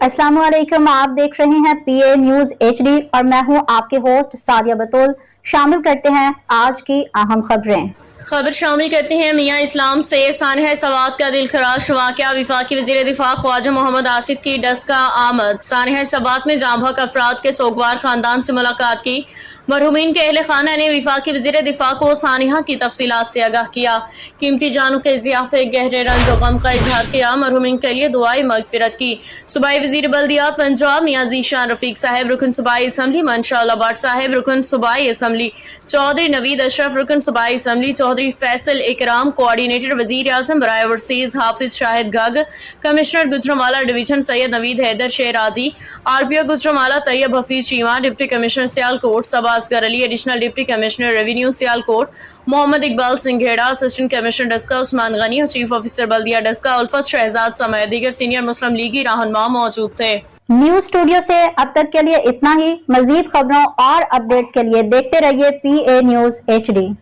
अस्सलाम वालेकुम, आप देख रहे हैं PA न्यूज HD और मैं हूं आपके होस्ट सादिया बतूल। शामिल करते हैं आज की अहम खबरें। खबर शामिल करते हैं मियाँ इस्लाम से सानह सवात का दिलखराश वाक़या। वफाकी वज़ीर दिफा ख्वाजा मोहम्मद आसिफ की डस्ट का आमद। सानह सवात में जांबहक अफराद के सोगवार खानदान से मुलाकात की। मरहूमीन के अहले खाना ने वफाकी वज़ीर दिफा को सानिहा की तफसीलात से आगाह किया। कीमती जानों के ज़िया पे गहरे रंज और गम का इजहार किया। मरहूमीन के लिए दुआई मगफिरत की। सूबाई वज़ीर बल्दियात पंजाब मियाँ ज़ीशान रफीक साहब, रुकन सूबाई असम्बली मंशा भट्ट साहब, रुकन सूबाई असम्बली चौधरी नवीद अशरफ, रुकन सूबाई असम्बली चौधरी फैसल इकराम, कोऑर्डिनेटर वज़ीर आज़म बराए overseas Hafiz Shahid Gag, commissioner Gujranwala division Syed Naveed Haider Sherazi, RPO Gujranwala Tayyab Hafeez Cheema, deputy commissioner Sialkot Saba Asghar Ali, additional deputy commissioner revenue Sialkot Muhammad Iqbal Singhera, assistant commissioner Daska Usman Ghani और चीफ ऑफिसर बल्दिया डस्का उल्फत शहजाद समेत दीगर सीनियर मुस्लिम लीगी रहनुमा मौजूद थे। न्यूज स्टूडियो से अब तक के लिए इतना ही। मजीद खबरों और अपडेट्स के लिए देखते रहिए PA न्यूज HD।